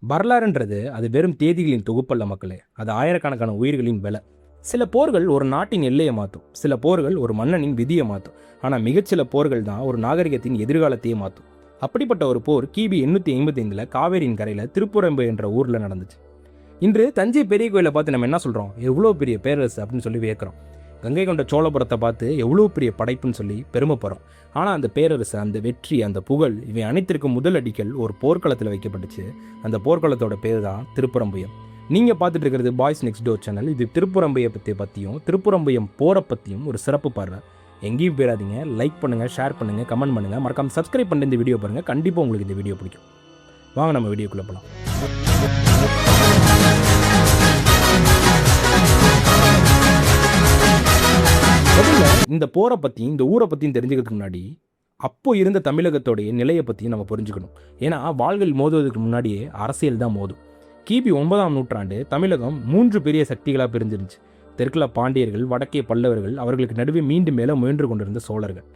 வரலாறுன்றது அது வெறும் தேதிகளின் தொகுப்பல்ல மக்களே. அது ஆயிரக்கணக்கான உயிர்களின் விலை. சில போர்கள் ஒரு நாட்டின் எல்லையை மாற்றும், சில போர்கள் ஒரு மன்னனின் விதியை மாற்றும். ஆனால் மிகச்சில போர்கள் தான் ஒரு நாகரிகத்தின் எதிர்காலத்தையே மாற்றும். அப்படிப்பட்ட ஒரு போர் கிபி 855 காவேரியின் கரையில் திருப்புறம்பு என்ற ஊரில் நடந்துச்சு. இன்று தஞ்சை பெரிய கோயிலை பார்த்து நம்ம என்ன சொல்கிறோம், எவ்வளோ பெரிய பேரரசு அப்படின்னு சொல்லி வியக்கிறோம். கங்கை கொண்ட சோழபுரத்தை பார்த்து எவ்வளோ பெரிய படைப்புன்னு சொல்லி பெருமைப்படுறோம். ஆனால் அந்த பேரரசு, அந்த வெற்றி, அந்த புகழ், இவை அனைத்திற்கும் முதல் அடிக்கல் ஒரு போர்க்களத்தில் வைக்கப்பட்டுச்சு. அந்த போர்க்களத்தோட பேர் தான் திருப்புறம்புயம். நீங்கள் பார்த்துட்டு இருக்கிறது பாய்ஸ் நெக்ஸ்ட் டோர் சேனல். இது திருப்புறம்புயத்தை பற்றியும் திருப்புறம்புயம் போரை பற்றியும் ஒரு சிறப்பு பார்வை. எங்கேயும் போயிடாதீங்க. லைக் பண்ணுங்கள், ஷேர் பண்ணுங்கள், கமெண்ட் பண்ணுங்கள், மறக்காம சப்ஸ்கிரைப் பண்ணி இந்த வீடியோ பாருங்கள். கண்டிப்பாக உங்களுக்கு இந்த வீடியோ பிடிக்கும். வாங்க நம்ம வீடியோக்குள்ளே போகலாம். இந்த போரை பற்றி, இந்த ஊரை பற்றியும் தெரிஞ்சுக்கிறதுக்கு முன்னாடி அப்போ இருந்த தமிழகத்தோடைய நிலையை பற்றியும் நம்ம புரிஞ்சுக்கணும். ஏன்னா வாள்கள் மோதுவதற்கு முன்னாடியே அரசியல் தான் மோதும். கிபி 9ஆம் நூற்றாண்டு தமிழகம் 3 பெரிய சக்திகளாக பிரிஞ்சிருந்துச்சு. தெற்குல பாண்டியர்கள், வடக்கே பல்லவர்கள், அவர்களுக்கு நடுவே மீண்டும் மேலே முயன்று கொண்டிருந்த சோழர்கள்.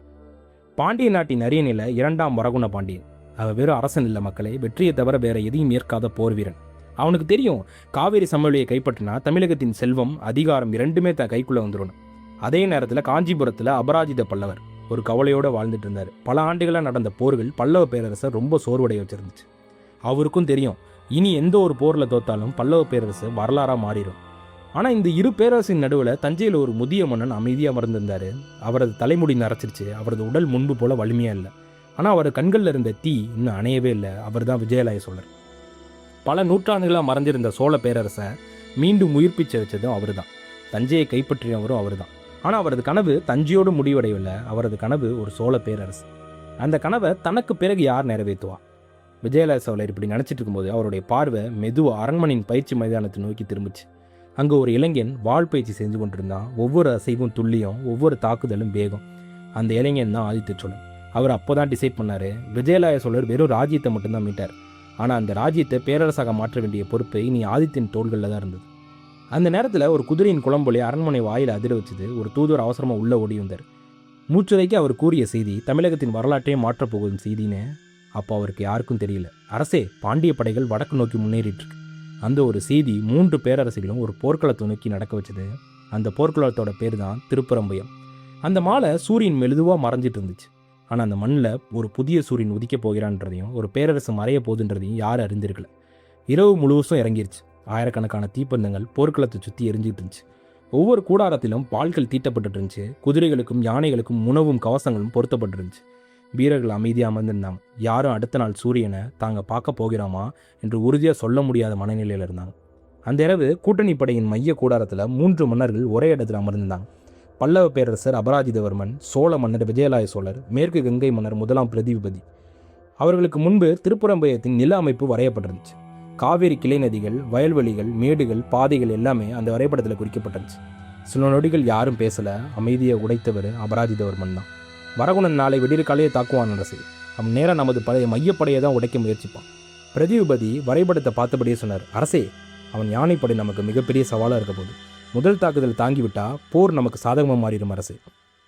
பாண்டிய நாட்டின் அரியணையில் 2ஆம் வரகுண பாண்டியன். அவன் வெறும் அரசன் இல்லை மக்களே, வெற்றியை தவிர வேற எதையும் ஏற்காத போர் வீரன். அவனுக்கு தெரியும், காவேரி சமவெளியை கைப்பற்றினா தமிழகத்தின் செல்வம், அதிகாரம் இரண்டுமே கைக்குள்ளே வந்துடணும். அதே நேரத்தில் காஞ்சிபுரத்தில் அபராஜித பல்லவர் ஒரு கவலையோடு வாழ்ந்துட்டு இருந்தார். பல ஆண்டுகளாக நடந்த போர்கள் பல்லவ பேரரசர் ரொம்ப சோர்வடைய வச்சிருந்துச்சு. அவருக்கும் தெரியும், இனி எந்த ஒரு போரில் தோத்தாலும் பல்லவ பேரரசு வரலாறாக மாறிடும். ஆனால் இந்த இரு பேரரசின் நடுவில் தஞ்சையில் ஒரு முதிய மன்னன் அமைதியாக அமர்ந்திருந்தார். அவரது தலைமுடி நரைச்சிருச்சு, அவரது உடல் முன்பு போல வலிமையாக இல்லை. ஆனால் அவர் கண்களில் இருந்த தீ இன்னும் அணையவே இல்லை. அவர் தான் விஜயாலய சோழர். பல நூற்றாண்டுகளாக மறைஞ்சிருந்த சோழ பேரரசை மீண்டும் உயிர்ப்பிச்சு வச்சதும் அவர் தான். தஞ்சையை கைப்பற்றியவரும் அவர் தான். ஆனால் அவரது கனவு தஞ்சையோடு முடிவடையவில்லை. அவரது கனவு ஒரு சோழ பேரரசு. அந்த கனவை தனக்கு பிறகு யார் நிறைவேற்றுவா? விஜயாலய சோழர் இப்படி நினச்சிட்டு இருக்கும்போது அவருடைய பார்வை மெதுவாக அரண்மனையின் பயிற்சி மைதானத்தை நோக்கி திரும்பிச்சு. அங்கே ஒரு இளைஞன் வாள் பயிற்சி செஞ்சு கொண்டிருந்தான். ஒவ்வொரு அசைவும் துல்லியம், ஒவ்வொரு தாக்குதலும் வேகம். அந்த இளைஞன் தான் ஆதித்த சோழன். அவர் அப்போ தான் டிசைட் பண்ணார், விஜயாலய சோழர் வெறும் ராஜ்யத்தை மட்டும்தான் மீட்டார். ஆனால் அந்த ராஜ்யத்தை பேரரசாக மாற்ற வேண்டிய பொறுப்பு இனி ஆதித்தின் தோள்களில் தான் இருந்தது. அந்த நேரத்தில் ஒரு குதிரையின் குளம்பொலி அரண்மனை வாயில் அதிர வச்சது. ஒரு தூதுவர் அவசரமாக உள்ளே ஓடி வந்தார். மூச்சுரைக்கு அவர் கூறிய செய்தி தமிழகத்தின் வரலாற்றையே மாற்றப் போகும் செய்தின்னு அப்போ அவருக்கு யாருக்கும் தெரியல. அரசே, பாண்டிய படைகள் வடக்கு நோக்கி முன்னேறிட்டு இருக்கு. அந்த ஒரு செய்தி 3 பேரரசுகளும் ஒரு போர்க்களத்தை நோக்கி நடக்க வச்சது. அந்த போர்க்களத்தோட பேர் தான் திருப்புறம்புயம். அந்த மாலை சூரியன் மெதுவாக மறைஞ்சிட்டு இருந்துச்சு. ஆனால் அந்த மண்ணில் ஒரு புதிய சூரியன் உதிக்க போகிறான்றதையும் ஒரு பேரரசு மறைய போகுதுன்றதையும் யாரும் அறிந்திருக்கல. இரவு முழுவதும் இறங்கிருச்சு. ஆயிரக்கணக்கான தீப்பந்தங்கள் போர்க்களத்தை சுற்றி எரிஞ்சிட்டு இருந்துச்சு. ஒவ்வொரு கூடாரத்திலும் பால்கள் தீட்டப்பட்டு இருந்துச்சு. குதிரைகளுக்கும் யானைகளுக்கும் உணவும் கவசங்களும் பொருத்தப்பட்டு இருந்துச்சு. வீரர்கள் அமைதியாக அமர்ந்திருந்தாங்க. யாரும் அடுத்த நாள் சூரியனை தாங்க பார்க்க போகிறோமா என்று உறுதியாக சொல்ல முடியாத மனநிலையில் இருந்தாங்க. அந்த இரவு கூட்டணி படையின் மைய கூடாரத்தில் 3 மன்னர்கள் ஒரே இடத்துல அமர்ந்திருந்தாங்க. பல்லவ பேரரசர் அபராஜிதவர்மன், சோழ மன்னர் விஜயாலய சோழர், மேற்கு கங்கை மன்னர் 1ஆம் பிரதிபதி. அவர்களுக்கு முன்பு திருப்புறம்பயத்தின் நில அமைப்பு வரையப்பட்டிருந்துச்சு. காவேரி கிளை நதிகள், வயல்வெளிகள், மேடுகள், பாதைகள் எல்லாமே அந்த வரைபடத்தில் குறிக்கப்பட்டுருச்சு. சில நொடிகள் யாரும் பேசலை. அமைதியை உடைத்தவர் அபராஜிதவர்மன் தான். வரகுணன் நாளை விடியற்காலையே தாக்குவான் அரசு. அவன் நேராக நமது பழைய மையப்படையை தான் உடைக்க முயற்சிப்பான். பிரதிபதி வரைபடத்தை பார்த்தபடியே சொன்னார், அரசே, அவன் யானைப்படை நமக்கு மிகப்பெரிய சவாலாக இருக்க போது. முதல் தாக்குதல் தாங்கிவிட்டா போர் நமக்கு சாதகமாக மாறிடும் அரசு.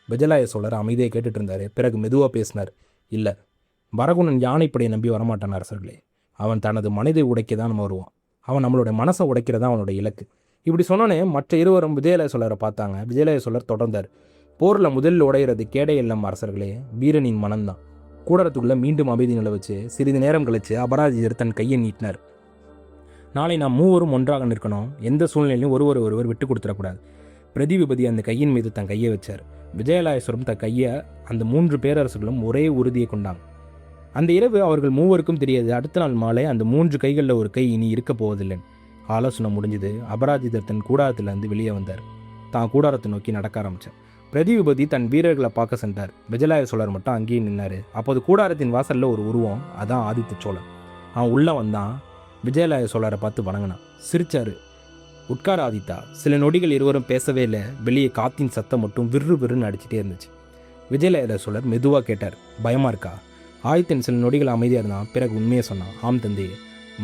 விஜயாலய சோழர் அமைதியை கேட்டுட்டு இருந்தார். பிறகு மெதுவாக பேசினார், இல்லை, வரகுணன் யானைப்படையை நம்பி வரமாட்டான் அரசர்களே. அவன் தனது மனதை உடைக்க தான் நம்ம வருவான். அவன் நம்மளுடைய மனசை உடைக்கிறதா அவனுடைய இலக்கு. இப்படி சொன்னோன்னே மற்ற இருவரும் விஜயாலய சோழரை பார்த்தாங்க. விஜயாலய சோழர் தொடர்ந்தார், போரில் முதலில் உடையிறது கேடை இல்லம் அரசர்களே, வீரனின் மனம்தான். கூடாரத்துக்குள்ளே மீண்டும் அமைதி நிலவச்சு சிறிது நேரம் கழித்து அபராஜிதர் தன் கையை நீட்டினார். நாளை நாம் 3 ஒன்றாக நிற்கணும். எந்த சூழ்நிலையிலும் ஒருவர் விட்டு கொடுத்துடக்கூடாது. பிரதிபதி அந்த கையின் மீது தன் கையை வச்சார். விஜயாலயேஸ்வரம் தன் கையை அந்த 3 பேரரசுகளும் ஒரே உறுதியை கொண்டாங்க. அந்த இரவு அவர்கள் 3க்கும் தெரியாது. அடுத்த நாள் மாலை அந்த 3 கைகளில் ஒரு கை இனி இருக்க போவதில்லை. ஆலோசனை முடிஞ்சது. அபராஜிதர் தன் கூடாரத்திலிருந்து வெளியே வந்தார். தான் கூடாரத்தை நோக்கி நடக்க ஆரம்பித்தார். பிரதிபதி தன் வீரர்களை பார்க்க சென்றார். விஜயாலய சோழர் மட்டும் அங்கேயே நின்னார். அப்போது கூடாரத்தின் வாசலில் ஒரு உருவம், அதான் ஆதித்த சோழன். அவன் உள்ளே வந்தான். விஜயாலய சோழரை பார்த்து வணங்கினான். சிரிச்சாரு, உட்கார ஆதித்தா. சில நொடிகள் இருவரும் பேசவே இல்லை. வெளியே காத்தின் சத்தம் மட்டும் விறுவிறுன்னு அடிச்சுட்டே இருந்துச்சு. விஜயாலய சோழர் மெதுவாக கேட்டார், பயமா இருக்கா? ஆதித்தன் சில நொடிகள் அமைதியாக இருந்தான். பிறகு உண்மையை சொன்னான், ஆம் தந்தையே,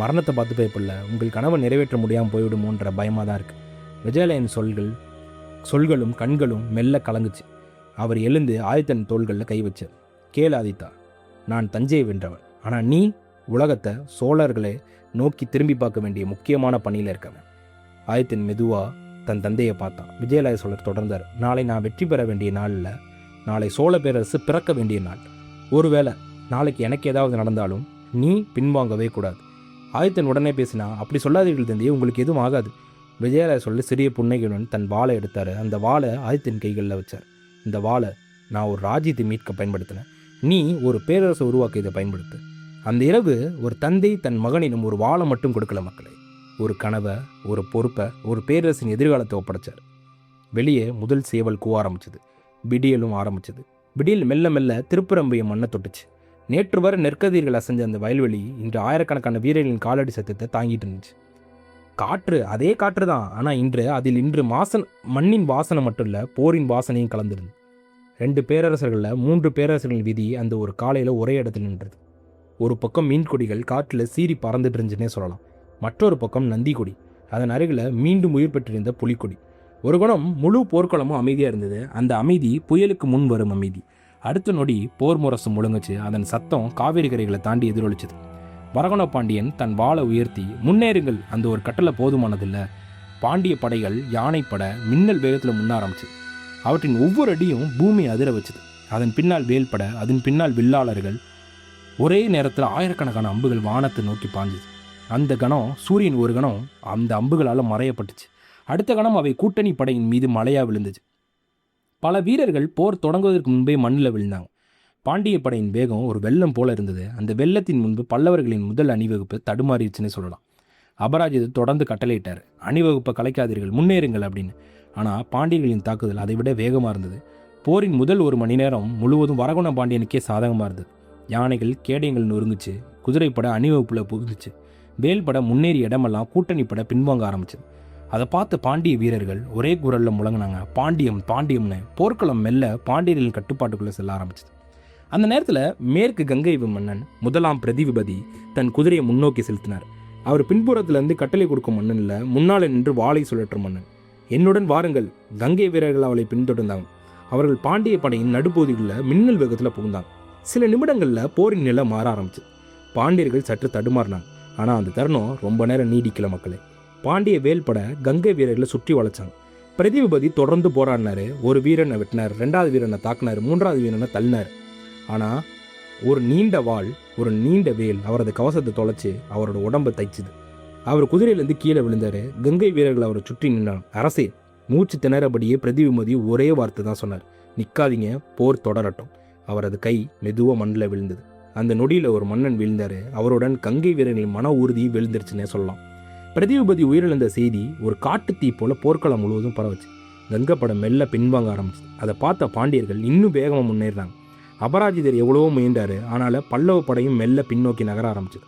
மரணத்தை பார்த்து பயப்படல, உங்கள் கனவை நிறைவேற்ற முடியாமல் போய்விடுமோன்ற பயமாக தான் இருக்குது. விஜயாலயன் சொல்களும் கண்களும் மெல்ல கலங்குச்சு. அவர் எழுந்து ஆதித்தன் தோள்களில் கை வச்சார். கேள் ஆதித்தா, நான் தஞ்சையை வென்றவன். ஆனால் நீ உலகத்தை, சோழர்களே நோக்கி திரும்பி பார்க்க வேண்டிய முக்கியமான பணியில் இருக்கவன். ஆதித்தன் மெதுவாக தன் தந்தையை பார்த்தான். விஜயாலய சோழர் தொடர்ந்தார். நாளை நான் வெற்றி பெற வேண்டிய நாள் இல்லை, நாளை சோழ பேரரசு பிறக்க வேண்டிய நாள். ஒருவேளை நாளைக்கு எனக்கு ஏதாவது நடந்தாலும் நீ பின்வாங்கவே கூடாது. ஆதித்தன் உடனே பேசினா, அப்படி சொல்லாதீர்கள் தந்தையே, உங்களுக்கு எதுவும் ஆகாது. விஜயாலய சோழர் சிறிய புன்னகையுடன் தன் வாளை எடுத்தார். அந்த வாளை ஆதித்தன் கைகளில் வச்சார். இந்த வாளை நான் ஒரு ராஜ்யத்தை மீட்க பயன்படுத்தினேன், நீ ஒரு பேரரசை உருவாக்க இதை பயன்படுத்து. அந்த இரவு ஒரு தந்தை தன் மகனிடம் ஒரு வாளை மட்டும் கொடுக்கல மக்களே, ஒரு கனவை, ஒரு பொறுப்பை, ஒரு பேரரசின் எதிர்காலத்தை ஒப்படைச்சார். வெளியே முதல் சேவல் கூவ ஆரம்பிச்சது. விடியலும் ஆரம்பிச்சது. விடியல் மெல்ல மெல்ல திருப்புறம்பையும் மண்ணை தொட்டுச்சு. நேற்று வரை நெற்கதிர்கள் அசைஞ்ச அந்த வயல்வெளி இன்று ஆயிரக்கணக்கான வீரர்களின் காலடி சத்தத்தை தாங்கிட்டு இருந்துச்சு. காற்று அதே காற்று தான், ஆனால் இன்று மண்ணின் வாசனை மட்டும் இல்லை, போரின் வாசனையும் கலந்துருந்தது. 2 பேரரசர்களில் 3 பேரரசர்களின் விதி அந்த ஒரு காலையில் ஒரே இடத்துல நின்றது. ஒரு பக்கம் மீன் கொடிகள் காற்றில் சீறி பறந்துட்டு இருந்துச்சுன்னே சொல்லலாம். மற்றொரு பக்கம் நந்தி கொடி, அதன் அருகில் மீண்டும் உயிர் பெற்றிருந்த புலிக்கொடி. ஒரு குணம் முழு போர்க்களமும் அமைதியாக இருந்தது. அந்த அமைதி புயலுக்கு முன் வரும் அமைதி. அடுத்த நொடி போர் முரசு முழங்குச்சு. அதன் சத்தம் காவேரி கரைகளை தாண்டி எதிரொலிச்சது. வரகுண பாண்டியன் தன் வாளை உயர்த்தி, முன்னேறுங்கள், அந்த ஒரு கட்டளை போதுமானதில்லை. பாண்டிய படைகள் யானைப்பட மின்னல் வேகத்தில் முன்ன ஆரம்பிச்சு. அவற்றின் ஒவ்வொரு அடியும் பூமி அதிர வச்சுது. அதன் பின்னால் வேல்பட, அதன் பின்னால் வில்லாளர்கள். ஒரே நேரத்தில் ஆயிரக்கணக்கான அம்புகள் வானத்தை நோக்கி பாஞ்சுது. அந்த கணம் சூரியன் ஒரு கணம் அந்த அம்புகளால் மறையப்பட்டுச்சு. அடுத்த கணம் அவை கூட்டணி படையின் மீது மழையாக விழுந்துச்சு. பல வீரர்கள் போர் தொடங்குவதற்கு முன்பே மண்ணில் விழுந்தாங்க. பாண்டிய படையின் வேகம் ஒரு வெள்ளம் போல இருந்தது. அந்த வெள்ளத்தின் முன்பு பல்லவர்களின் முதல் அணிவகுப்பு தடுமாறிடுச்சுன்னு சொல்லலாம். அபராஜித் தொடர்ந்து கட்டளையிட்டார், அணிவகுப்பை கலைக்காதீர்கள், முன்னேறுங்கள் அப்படின்னு. ஆனால் பாண்டியர்களின் தாக்குதல் அதை விட வேகமாக இருந்தது. போரின் முதல் 1 மணி நேரம் முழுவதும் வரகுண பாண்டியனுக்கே சாதகமாக இருந்தது. யானைகள் கேடயங்கள் நொறுங்குச்சு, குதிரைப்பட அணிவகுப்பில் புகுந்துச்சு, வேல்பட முன்னேறி இடமெல்லாம் கூட்டணி பட பின்வாங்க ஆரம்பிச்சது. அதை பார்த்து பாண்டிய வீரர்கள் ஒரே குரலில் முழங்கினாங்க, பாண்டியம் பாண்டியம்னு. போர்க்களம் மெல்ல பாண்டியர்களின் கட்டுப்பாட்டுக்குள்ளே செல்ல ஆரம்பிச்சது. அந்த நேரத்தில் மேற்கு கங்கை மன்னன் 1ஆம் பிரதிவிபதி தன் குதிரையை முன்னோக்கி செலுத்தினார். அவர் பின்புறத்திலிருந்து கட்டளை கொடுக்கும் மன்னன் இல்லை, முன்னால் நின்று வாளை சுழற்றும் மன்னன். என்னுடன் வாருங்கள். கங்கை வீரர்கள் அவளை பின்தொடர்ந்தாங்க. அவர்கள் பாண்டிய படையின் நடுப்பகுதிகளில் மின்னல் வேகத்தில் புகுந்தாங்க. சில நிமிடங்களில் போரின் நிலை மாற ஆரம்பிச்சு. பாண்டியர்கள் சற்று தடுமாறினாங்க. ஆனால் அந்த தருணம் ரொம்ப நேரம் நீடிக்கல மக்களே. பாண்டிய வேல்பட கங்கை வீரர்களை சுற்றி வளைச்சாங்க. பிரதிவிபதி தொடர்ந்து போராடினார். ஒரு வீரனை வெட்டினார், 2வது வீரனை தாக்குனார், 3வது வீரனை தள்ளினார். ஆனால் ஒரு நீண்ட வாள், ஒரு நீண்ட வேல் அவரது கவசத்தை தொலைச்சி அவரோட உடம்பை தைச்சுது. அவர் குதிரையிலேருந்து கீழே விழுந்தார். கங்கை வீரர்கள் அவரை சுற்றி நின்றாங்க. அரசே, மூச்சு திணறபடியே பிரதிவிபதி ஒரே வார்த்தை தான் சொன்னார், நிற்காதீங்க, போர் தொடரட்டும். அவரது கை மெதுவாக மண்ணில் விழுந்தது. அந்த நொடியில் ஒரு மன்னன் வீழ்ந்தார். அவருடன் கங்கை வீரர்களின் மன உறுதி விழுந்துருச்சுன்னே சொல்லலாம். பிரதிவிபதி உயிரிழந்த செய்தி ஒரு காட்டுத்தீ போல போர்க்களம் முழுவதும் பரவச்சு. கங்கப்படம் மெல்ல பின்வாங்க ஆரம்பிச்சு. அதை பார்த்த பாண்டியர்கள் இன்னும் வேகமாக முன்னேறாங்க. அபராஜிதர் எவ்வளவோ முயன்றார். ஆனால் பல்லவ படையும் மெல்ல பின்னோக்கி நகர ஆரம்பிச்சது.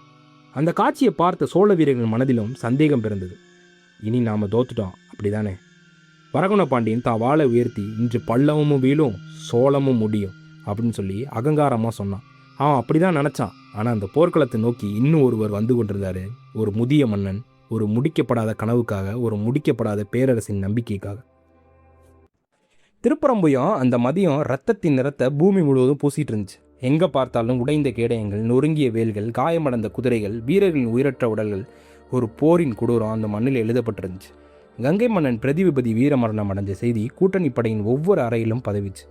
அந்த காட்சியை பார்த்த சோழ வீரர்கள் மனதிலும் சந்தேகம் பிறந்தது. இனி நாம் தோத்துட்டோம், அப்படிதானே? வரகுண பாண்டியன் தான் வாளை உயர்த்தி, இன்று பல்லவமும் வீழும், சோழமும் முடியும் அப்படின்னு சொல்லி அகங்காரமாக சொன்னான். அவன் அப்படி தான் நினச்சான். ஆனால் அந்த போர்க்களத்தை நோக்கி இன்னும் ஒருவர் வந்து கொண்டிருந்தார். ஒரு முதிய மன்னன், ஒரு முடிக்கப்படாத கனவுக்காக, ஒரு முடிக்கப்படாத பேரரசின் நம்பிக்கைக்காக. திருப்பரம்புயம் அந்த மதியம் ரத்தத்தின் நிறத்தை பூமி முழுவதும் பூசிட்டு இருந்துச்சு. எங்கே பார்த்தாலும் உடைந்த கேடயங்கள், நொறுங்கிய வேல்கள், காயமடைந்த குதிரைகள், வீரர்களின் உயிரற்ற உடல்கள். ஒரு போரின் கொடூரம் அந்த மண்ணில் எழுதப்பட்டிருந்துச்சு. கங்கை மன்னன் பிரதிவிபதி வீரமரணம் அடைஞ்ச செய்தி கூட்டணி படையின் ஒவ்வொரு அறையிலும் பதவிச்சு.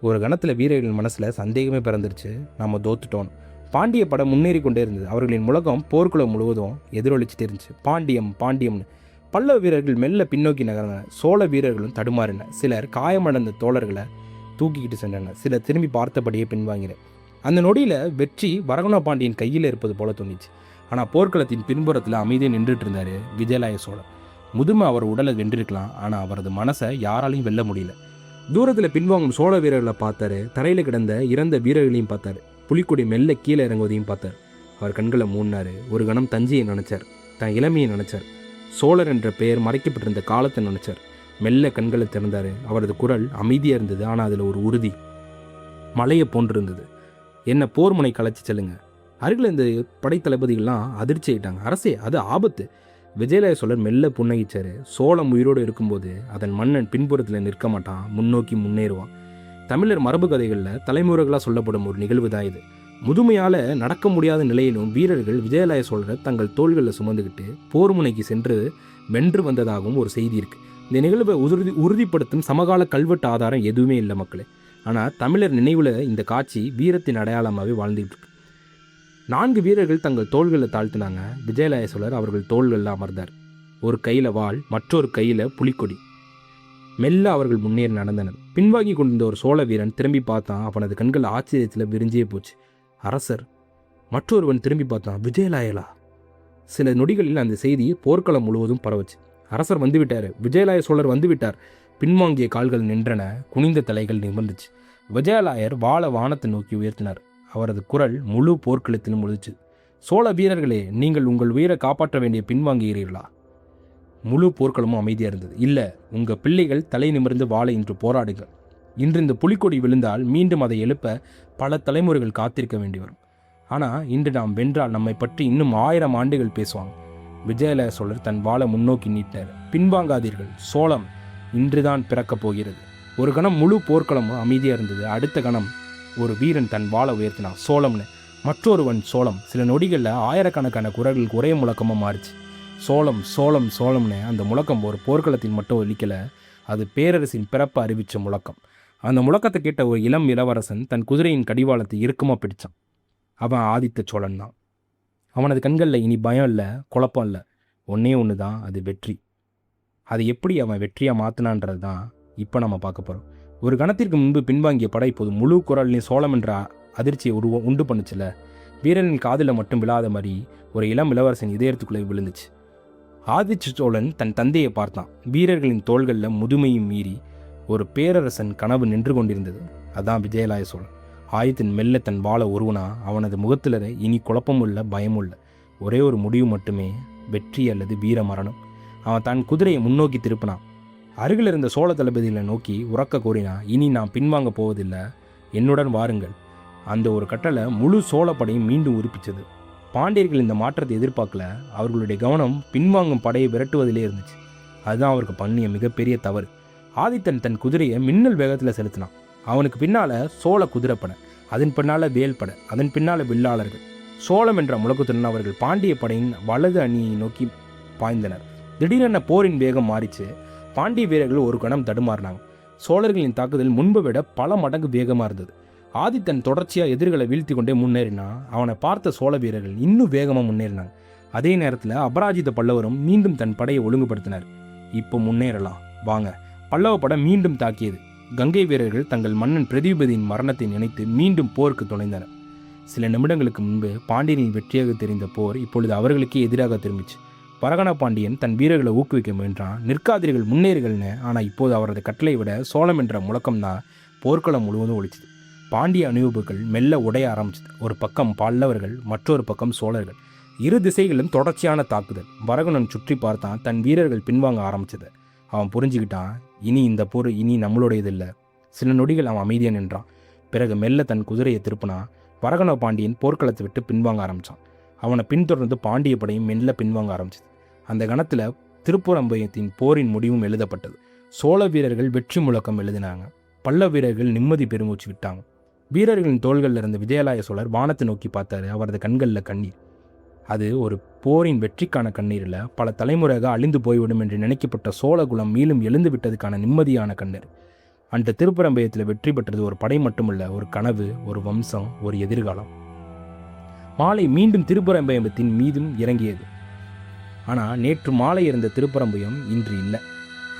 ஒரு கணத்தில் வீரர்களின் மனசில் சந்தேகமே பிறந்துருச்சு, நம்ம தோத்துட்டோம். பாண்டிய படம் முன்னேறி கொண்டே இருந்தது. அவர்களின் முழக்கம் போர்க்குளம் முழுவதும் எதிரொலிச்சுட்டு இருந்துச்சு, பாண்டியம் பாண்டியம்னு. பல்லவ வீரர்கள் மெல்ல பின்னோக்கி நகர்ந்தனர். சோழ வீரர்களும் தடுமாறினர். சிலர் காயமடைந்த தோழர்களை தூக்கிக்கிட்டு சென்றனர். சிலர் திரும்பி பார்த்தபடியே பின்வாங்கினர். அந்த நொடியில் வெற்றி வரகுண பாண்டியன் கையில் இருப்பது போல தோணிச்சு. ஆனால் போர்க்களத்தின் பின்புறத்தில் அமைதியாக நின்றுட்டு இருந்தார் விஜயாலய சோழர். முதுமை அவர் உடலை வென்றிருக்கலாம், ஆனால் அவரது மனசை யாராலையும் வெல்ல முடியல. தூரத்தில் பின்வாங்கும் சோழ வீரர்களை பார்த்தாரு. தரையில் கிடந்த இறந்த வீரர்களையும் பார்த்தாரு. புலிக்கொடி மெல்ல கீழே இறங்குவதையும் பார்த்தார். அவர் கண்களை மூடினார். ஒரு கணம் தஞ்சையை நினைச்சார், தன் இளமையை நினைச்சார், சோழர் என்ற பெயர் மறைக்கப்பட்டிருந்த காலத்தை நினைச்சார். மெல்ல கண்களை திறந்தார். அவரது குரல் அமைதியாக இருந்தது, ஆனால் அதில் ஒரு உறுதி மலையை போன்றிருந்தது. என்ன போர் முனை கலைச்சி செல்லுங்க. அருகில் இந்த படைத்தளபதிகள்லாம் அதிர்ச்சி ஆயிட்டாங்க. அரசே, அது ஆபத்து. விஜயாலய சோழர் மெல்ல புன்னகிச்சார். சோழம் உயிரோடு இருக்கும்போது அதன் மன்னன் பின்புறத்தில் நிற்க மாட்டான், முன்னோக்கி முன்னேறுவான். தமிழர் மரபு கதைகளில் தலைமுறைகளாக சொல்லப்படும் ஒரு நிகழ்வு தான் இது. முதுமையால் நடக்க முடியாத நிலையிலும் வீரர்கள் விஜயாலய சோழரை தங்கள் தோள்களில் சுமந்துக்கிட்டு போர் முனைக்கு சென்று வென்று வந்ததாகவும் ஒரு செய்தி இருக்குது. இந்த நிகழ்வை உறுதிப்படுத்தும் சமகால கல்வெட்டு ஆதாரம் எதுவுமே இல்லை மக்களே. ஆனால் தமிழர் நினைவில் இந்த காட்சி வீரத்தின் அடையாளமாகவே வாழ்ந்துகிட்டு இருக்கு. 4 வீரர்கள் தங்கள் தோள்களை தாழ்த்தினாங்க. விஜயாலய சோழர் அவர்கள் தோள்களில் அமர்ந்தார். ஒரு கையில் வாள், மற்றொரு கையில் புலிக்கொடி. மெல்ல அவர்கள் முன்னேறி நடந்தனர். பின்வாங்கி கொண்டிருந்த ஒரு சோழ வீரன் திரும்பி பார்த்தான். அவனது கண்கள் ஆச்சரியத்தில் விரிஞ்சே போச்சு. அரசர். மற்றொருவன் திரும்பி பார்த்தான். விஜயலாயலா? சில நொடிகளில் அந்த செய்தி போர்க்களம் முழுவதும் பரவச்சு. அரசர் வந்துவிட்டார், விஜயலாய சோழர் வந்துவிட்டார். பின்வாங்கிய கால்கள் நின்றன, குனிந்த தலைகள் நிமிர்ந்துச்சு. விஜயலாயர் வாள வானத்தை நோக்கி உயர்த்தினார். அவரது குரல் முழு போர்க்களத்திலும் ஒலிச்சு. சோழ வீரர்களே, நீங்கள் உங்கள் உயிரை காப்பாற்ற வேண்டிய பின்வாங்குகிறீர்களா? முழு போர்க்களமும் அமைதியாக இருந்தது. இல்லை, உங்கள் பிள்ளைகள் தலை நிமிர்ந்து வாழ இன்று போராடுங்கள். இன்று இந்த புலிக்கொடி விழுந்தால் மீண்டும் அதை எழுப்ப பல தலைமுறைகள் காத்திருக்க வேண்டி வரும். ஆனால் இன்று நாம் வென்றால் நம்மை பற்றி இன்னும் 1000 ஆண்டுகள் பேசுவாங்க. விஜயாலய சோழர் தன் வாளை முன்னோக்கி நீட்டினார். பின்வாங்காதீர்கள், சோளம் இன்றுதான் பிறக்கப் போகிறது. ஒரு கணம் முழு போர்க்களமும் அமைதியாக இருந்தது. அடுத்த கணம் ஒரு வீரன் தன் வாளை உயர்த்தினான். சோளம்னு. மற்றொருவன் சோளம். சில நொடிகளில் ஆயிரக்கணக்கான குரல்களுக்கு ஒரே முழக்கமாக மாறிச்சு. சோளம் சோளம் சோளம்னு. அந்த முழக்கம் ஒரு போர்க்களத்தில் மட்டும் ஒலிக்கலை, அது பேரரசின் பிறப்பை அறிவித்த முழக்கம். அந்த முழக்கத்தை கேட்ட ஒரு இளம் இளவரசன் தன் குதிரையின் கடிவாளத்தை இறுக்கமாக பிடிச்சான். அவன் ஆதித்த சோழன் தான். அவனது கண்களில் இனி பயம் இல்லை, குழப்பம் இல்லை. ஒன்றே ஒன்று தான், அது வெற்றி. அது எப்படி அவன் வெற்றியாக மாற்றினான்றது தான் இப்போ நம்ம பார்க்க போகிறோம். ஒரு கணத்திற்கு முன்பு பின்வாங்கிய படை இப்போது முழு குரல்லையும் சோளம் என்ற அதிர்ச்சியை உண்டு பண்ணுச்சுல. வீரனின் காதில் மட்டும் விழாத மாதிரி ஒரு இளம் இளவரசன் இதயத்துக்குள்ளே விழுந்துச்சு. ஆதித்த சோழன் தன் தந்தையை பார்த்தான். வீரர்களின் தோள்களில் முதுமையும் மீறி ஒரு பேரரசன் கனவு நின்று கொண்டிருந்தது. அதான் விஜயாலய சோழன். ஆயத்தின் மெல்ல தன் வாளை உருவனா. அவனது முகத்தில் இனி குழப்பமும் இல்லை, பயமும் இல்லை. ஒரே ஒரு முடிவு மட்டுமே, வெற்றி அல்லது வீர மரணம். அவன் தன் குதிரையை முன்னோக்கி திருப்பினான். அருகில் இருந்த சோழ தளபதிகளை நோக்கி உறக்க கூறினா, இனி நான் பின்வாங்க போவதில்லை, என்னுடன் வாருங்கள். அந்த ஒரு கட்டளை முழு சோழப்படையும் மீண்டும் உறுப்பிச்சது. பாண்டியர்கள் இந்த மாற்றத்தை எதிர்பார்க்கல. அவர்களுடைய கவனம் பின்வாங்கும் படையை விரட்டுவதிலே இருந்துச்சு. அதுதான் அவருக்கு பண்ணிய மிகப்பெரிய தவறு. ஆதித்தன் தன் குதிரையை மின்னல் வேகத்தில் செலுத்தினான். அவனுக்கு பின்னால் சோழ குதிரைப்படை, அதன் பின்னால் வேல்படை, அதன் பின்னால் வில்லாளர்கள். சோழம் என்ற முழக்கத்துடன் அவர்கள் பாண்டிய படையின் வலது அணியை நோக்கி பாய்ந்தனர். திடீரென போரின் வேகம் மாறிச்சு. பாண்டிய வீரர்கள் ஒரு கணம் தடுமாறினாங்க. சோழர்களின் தாக்குதல் முன்பை விட பல மடங்கு வேகமாக இருந்தது. ஆதித்தன் தொடர்ச்சியாக எதிர்களை வீழ்த்தி கொண்டே முன்னேறினா. அவனை பார்த்த சோழ வீரர்கள் இன்னும் வேகமாக முன்னேறினாங்க. அதே நேரத்தில் அபராஜித பல்லவரும் மீண்டும் தன் படையை ஒழுங்குபடுத்தினார். இப்போ முன்னேறலாம் வாங்க. பல்லவ படை மீண்டும் தாக்கியது. கங்கை வீரர்கள் தங்கள் மன்னன் பிரதிபதியின் மரணத்தை நினைத்து மீண்டும் போருக்கு துணைந்தனர். சில நிமிடங்களுக்கு முன்பு பாண்டியனின் வெற்றியாக தெரிந்த போர் இப்பொழுது அவர்களுக்கே எதிராக திரும்பிச்சு. பரகண பாண்டியன் தன் வீரர்களை ஊக்குவிக்க முயன்றான். நிற்காதீர்கள், முன்னேறுகள்னு. ஆனால் இப்போது அவரது கட்டளை விட சோழம் என்ற முழக்கம்தான் போர்க்களம் முழுவதும் ஒழிச்சுது. பாண்டிய அணிவகுப்புகள் மெல்ல உடைய ஆரம்பிச்சது. ஒரு பக்கம் பல்லவர்கள், மற்றொரு பக்கம் சோழர்கள். இரு திசைகளிலும் தொடர்ச்சியான தாக்குதல். பரகணன் சுற்றி பார்த்தான். தன் வீரர்கள் பின்வாங்க ஆரம்பிச்சது. அவன் புரிஞ்சுக்கிட்டான், இனி இந்த போர் இனி நம்மளுடையது இல்லை. சில நொடிகள் அவன் அமைதியாக நின்றான். பிறகு மெல்ல தன் குதிரையை திருப்பினா. பரகண பாண்டியன் போர்க்களத்தை விட்டு பின்வாங்க ஆரம்பித்தான். அவனை பின்தொடர்ந்து பாண்டிய படையும் மெல்ல பின்வாங்க ஆரம்பிச்சது. அந்த கணத்தில் திருப்புறம்பயத்தின் போரின் முடிவும் எழுதப்பட்டது. சோழ வீரர்கள் வெற்றி முழக்கம் எழுதினாங்க. பல்லவ வீரர்கள் நிம்மதி பெருமூச்சு விட்டாங்க. வீரர்களின் தோள்களில் இருந்த விஜயாலய சோழர் வானத்தை நோக்கி பார்த்தாரு. அவரது கண்களில் கண்ணீர். அது ஒரு போரின் வெற்றிக்கான கண்ணீர் இல்லை, பல தலைமுறையாக அழிந்து போய்விடும் என்று நினைக்கப்பட்ட சோழகுலம் மீளும் எழுந்து விட்டதுக்கான நிம்மதியான கண்ணீர். அந்த திருப்புறம்பயத்தில் வெற்றி பெற்றது ஒரு படை மட்டுமல்ல, ஒரு கனவு, ஒரு வம்சம், ஒரு எதிர்காலம். மாலை மீண்டும் திருப்புறம்பயத்தின் மீதும் இறங்கியது. ஆனால் நேற்று மாலை இருந்த திருப்புறம்பயம் இன்று இல்லை.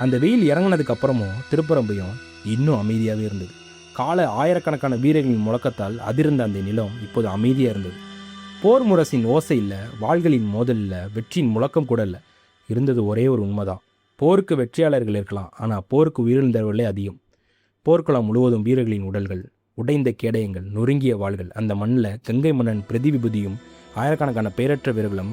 அந்த வெயில் இறங்கினதுக்கு அப்புறமும் திருப்புறம்பயம் இன்னும் அமைதியாகவே இருந்தது. காலை ஆயிரக்கணக்கான வீரர்களின் முழக்கத்தால் அதிர்ந்த அந்த நிலம் இப்போது அமைதியாக இருந்தது. போர் முரசின் ஓசை இல்லை, வாள்களின் மோதல் இல்லை, வெற்றியின் முழக்கம் கூட இல்லை. இருந்தது ஒரே ஒரு உண்மைதான். போருக்கு வெற்றியாளர்கள் இருக்கலாம், ஆனால் போருக்கு உயிரிழந்தவர்களே அதிகம். போர்க்களம் முழுவதும் வீரர்களின் உடல்கள், உடைந்த கேடயங்கள், நொறுங்கிய வாள்கள். அந்த மண்ணில் கங்கை மன்னன் பிரதிவிபதியும் ஆயிரக்கணக்கான பேரற்ற வீரர்களும்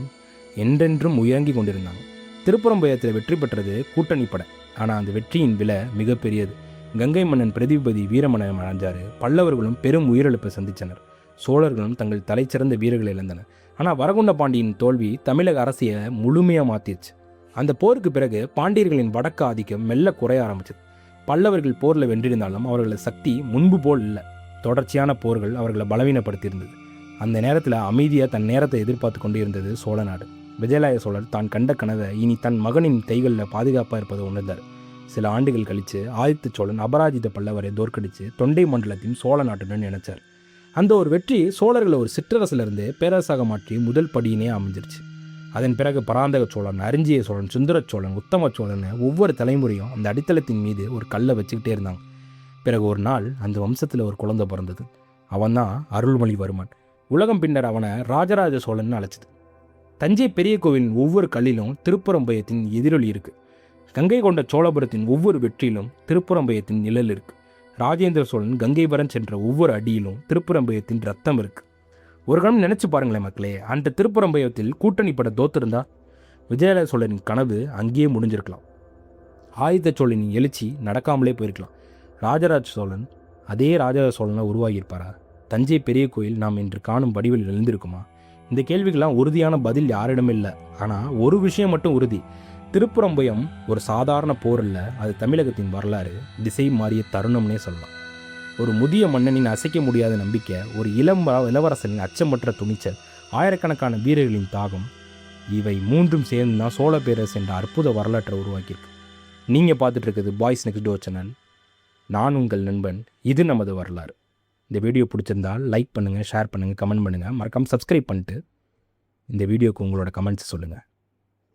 என்றென்றும் உயர்ங்கி கொண்டிருந்தாங்க. திருப்புறம்பயத்தில் வெற்றி பெற்றது கூட்டணி படை. ஆனால் அந்த வெற்றியின் விலை மிகப்பெரியது. கங்கை மன்னன் பிரதிபதி வீரமரணம் அடைஞ்சார். பல்லவர்களும் பெரும் உயிரிழப்பை சந்தித்தனர். சோழர்களும் தங்கள் தலைச்சிறந்த வீரர்களை இழந்தனர். ஆனால் வரகுண்ட பாண்டியின் தோல்வி தமிழக அரசியை முழுமையாக மாற்றிடுச்சு. அந்த போருக்கு பிறகு பாண்டியர்களின் வடக்கு ஆதிக்கம் மெல்ல குறைய ஆரம்பிச்சது. பல்லவர்கள் போரில் வென்றிருந்தாலும் அவர்களது சக்தி முன்பு போல் இல்லை. தொடர்ச்சியான போர்கள் அவர்களை பலவீனப்படுத்தியிருந்தது. அந்த நேரத்தில் அமைதியாக தன் நேரத்தை எதிர்பார்த்து கொண்டு இருந்தது சோழ நாடு. விஜயாலய சோழர் தான் கண்ட கனவை இனி தன் மகனின் கைகளில் பாதுகாப்பாக இருப்பதை உணர்ந்தார். சில ஆண்டுகள் கழித்து ஆதித்த சோழன் அபராஜித பல்லவரை தோற்கடித்து தொண்டை மண்டலத்தின் சோழ நாட்டுடன் இணைச்சார். அந்த ஒரு வெற்றி சோழர்களை ஒரு சிற்றரசிலிருந்து பேரரசாக மாற்றி முதல் படியினே அமைஞ்சிருச்சு. அதன் பிறகு பராந்தக சோழன், அரிஞ்சிய சோழன், சுந்தர சோழன், உத்தம சோழன் ஒவ்வொரு தலைமுறையும் அந்த அடித்தளத்தின் மீது ஒரு கல்லை வச்சுக்கிட்டே இருந்தாங்க. பிறகு ஒரு நாள் அந்த வம்சத்தில் ஒரு குழந்தை பிறந்தது. அவன்தான் அருள்மொழிவர்மன். உலகம் பின்னர் அவனை ராஜராஜ சோழன் அழைச்சது. தஞ்சை பெரிய கோவிலின் ஒவ்வொரு கல்லிலும் திருப்புறம்பயத்தின் எதிரொலி இருக்கு. கங்கை கொண்ட சோழபுரத்தின் ஒவ்வொரு வெற்றியிலும் திருப்புறம்பயத்தின் நிழல் இருக்கு. ராஜேந்திர சோழன் கங்கைவரம் சென்ற ஒவ்வொரு அடியிலும் திருப்புறம்பயத்தின் ரத்தம் இருக்கு. ஒரு கணம் நினைச்சு பாருங்களேன் மக்களே, அந்த திருப்புறம்பயத்தில் கூட்டணி பட தோத்திருந்தா விஜயாலய சோழனின் கனவு அங்கேயே முடிஞ்சிருக்கலாம். ஆதித்த சோழனின் எழுச்சி நடக்காமலே போயிருக்கலாம். ராஜராஜ சோழன் அதே ராஜராஜ சோழனை உருவாகியிருப்பாரா? தஞ்சை பெரிய கோயில் நாம் இன்று காணும் வடிவில் எழுந்திருக்குமா? இந்த கேள்விக்கெல்லாம் உறுதியான பதில் யாரிடமே இல்லை. ஆனால் ஒரு விஷயம் மட்டும் உறுதி, திருப்புறம்பயம் ஒரு சாதாரண போர் இல்லை, அது தமிழகத்தின் வரலாறு திசை மாறிய தருணம்னே சொல்லலாம். ஒரு முதிய மன்னனின் அசைக்க முடியாத நம்பிக்கை, ஒரு இளவரசனின் அச்சமற்ற துணிச்சல், ஆயிரக்கணக்கான வீரர்களின் தாகம், இவை மூன்றும் சேர்ந்து தான் சோழ பேரரசு என்ற அற்புத வரலாற்றை உருவாக்கியிருக்கு. நீங்கள் பார்த்துட்டு இருக்குது பாய்ஸ் நெக்ஸ்ட் டோர் சேனல். நான் உங்கள் நண்பன். இது நமது வரலாறு. இந்த வீடியோ பிடிச்சிருந்தால் லைக் பண்ணுங்கள், ஷேர் பண்ணுங்கள், கமெண்ட் பண்ணுங்கள். மறக்காமல் சப்ஸ்கிரைப் பண்ணிட்டு இந்த வீடியோக்கு உங்களோட கமெண்ட்ஸ் சொல்லுங்கள்.